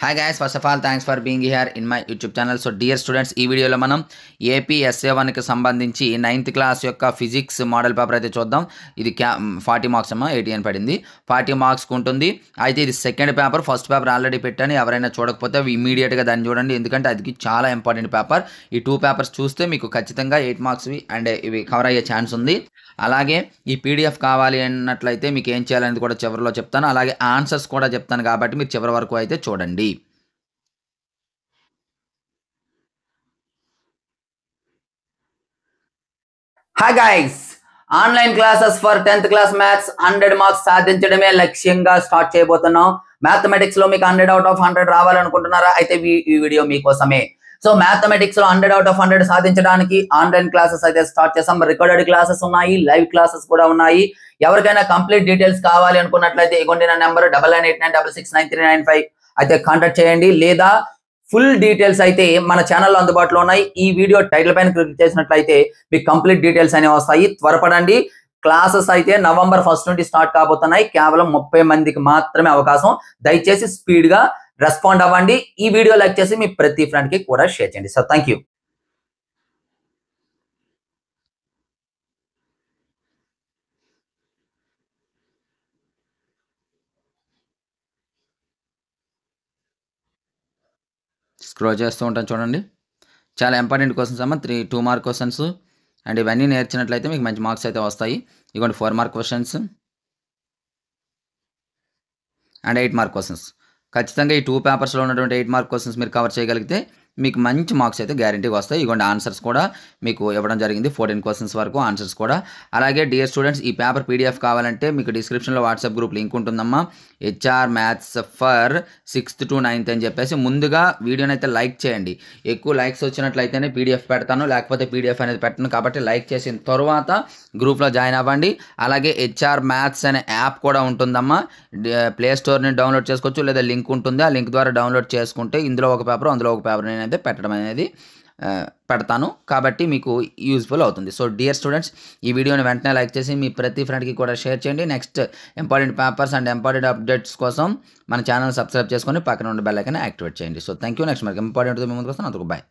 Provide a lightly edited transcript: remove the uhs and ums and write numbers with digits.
Hi guys, first of all thanks for being here in my YouTube channel. So dear students, ఈ వీడియోలో మనం ఏపీఎస్ఏ1కి సంబంధించి 9th class యొక్క physics model paper అయితే చూద్దాం. ఇది 40 మార్క్స్ అమ్మా, 80 అని పడింది. 40 మార్క్స్కి ఉంటుంది. అయితే ఇది second paper, first paper already పెట్టాను. ఎవరైనా చూడకపోతే ఇమీడియట్గా దాన్ని చూడండి, ఎందుకంటే అది చాలా ఇంపార్టెంట్ పేపర్. ఈ 2 పేపర్స్ చూస్తే మీకు ఖచ్చితంగా 8 మార్క్స్వి అండ్ ఇవి కవర్ అయ్యే ఛాన్స్ ఉంది. అలాగే ఈ పీడిఎఫ్ కావాలి అన్నట్లయితే మీకు ఏం చేయాలనేది కూడా చివరిలో చెప్తాను. అలాగే ఆన్సర్స్ కూడా చెప్తాను, కాబట్టి మీరు చివరి వరకు అయితే చూడండి. Hi guys, online classes for 10th class maths 100 marks సాధించడమే లక్ష్యంగా స్టార్ట్ చేయబోతున్నాం. మ్యాథమెటిక్స్ లో మీకు 100 out of 100 రావాలనుకుంటున్నారా? అయితే ఈ వీడియో మీకోసమే. సో మ్యాథమెటిక్స్ లో 100 out of 100 సాధించడానికి ఆన్లైన్ క్లాసెస్ అయితే స్టార్ట్ చేసాం. రికార్డెడ్ క్లాసెస్ ఉన్నాయి, లైవ్ క్లాసెస్ కూడా ఉన్నాయి. ఎవరికైనా కంప్లీట్ డీటెయిల్స్ కావాలి అనుకున్నట్లయితే ఇగోండి నా నెంబర్ 9989669395 అయితే కాంటాక్ట్ చేయండి, లేదా ఫుల్ డీటెయిల్స్ అయితే మన ఛానల్లో అందుబాటులో ఉన్నాయి. ఈ వీడియో టైటిల్ పైన క్లిక్ చేసినట్లయితే మీకు కంప్లీట్ డీటెయిల్స్ అనేవి వస్తాయి. త్వరపడండి. క్లాసెస్ అయితే November 1st నుండి స్టార్ట్ కాబోతున్నాయి. కేవలం 30 మందికి మాత్రమే అవకాశం. దయచేసి స్పీడ్ గా రెస్పాండ్ అవ్వండి. ఈ వీడియో లైక్ చేసి మీ ప్రతి ఫ్రెండ్ కి కూడా షేర్ చేయండి. So thank you. స్క్రోల్ చేస్తూ ఉంటాను చూడండి. చాలా ఇంపార్టెంట్ క్వశ్చన్స్ అమ్మ. 2 మార్క్ క్వశ్చన్స్ అండ్ ఇవన్నీ నేర్చినట్లయితే మీకు మంచి మార్క్స్ అయితే వస్తాయి. ఇదిగోండి 4 mark questions and 8 mark questions. ఖచ్చితంగా ఈ 2 పేపర్స్లో ఉన్నటువంటి 8 మార్క్ క్వశ్చన్స్ మీరు కవర్ చేయగలిగితే మీకు మంచి మార్క్స్ అయితే గ్యారంటీగా వస్తాయి. ఇదిగోండి ఆన్సర్స్ కూడా మీకు ఇవ్వడం జరిగింది, 14 క్వశ్చన్స్ వరకు ఆన్సర్స్ కూడా. అలాగే డియర్ స్టూడెంట్స్, ఈ పేపర్ పీడిఎఫ్ కావాలంటే మీకు డిస్క్రిప్షన్లో వాట్సాప్ గ్రూప్ లింక్ ఉంటుందమ్మా. HR maths for 6th to 9th అని చెప్పేసి ముందుగా వీడియోని అయితే లైక్ చేయండి. ఎక్కువ లైక్స్ వచ్చినట్లయితేనే పీడిఎఫ్ పెడతాను, లేకపోతే పీడిఎఫ్ అనేది పెట్టను. కాబట్టి లైక్ చేసిన తర్వాత గ్రూప్లో జాయిన్ అవ్వండి. అలాగే హెచ్ఆర్ మ్యాథ్స్ అనే యాప్ కూడా ఉంటుందమ్మా. ప్లే స్టోర్ని డౌన్లోడ్ చేసుకోవచ్చు, లేదా లింక్ ఉంటుంది. ఆ లింక్ ద్వారా డౌన్లోడ్ చేసుకుంటే ఇందులో ఒక పేపర్, అందులో ఒక పేపర్ నేనైతే పెట్టడం అనేది పెడతాను. కాబట్టి మీకు యూజ్ఫుల్ అవుతుంది. సో డియర్ స్టూడెంట్స్, ఈ వీడియోని వెంటనే లైక్ చేసి మీ ప్రతి ఫ్రెండ్కి కూడా షేర్ చేయండి. Next important papers and important updates కోసం మన ఛానల్ సబ్స్క్రైబ్ చేసుకొని పక్కన ఉన్న బెల్ ఐకాన్ యాక్టివేట్ చేయండి. So thank you. నెక్స్ట్ మనకి ఇంపార్టెంట్ ముందుకు వస్తాను. అందుకు బాయ్.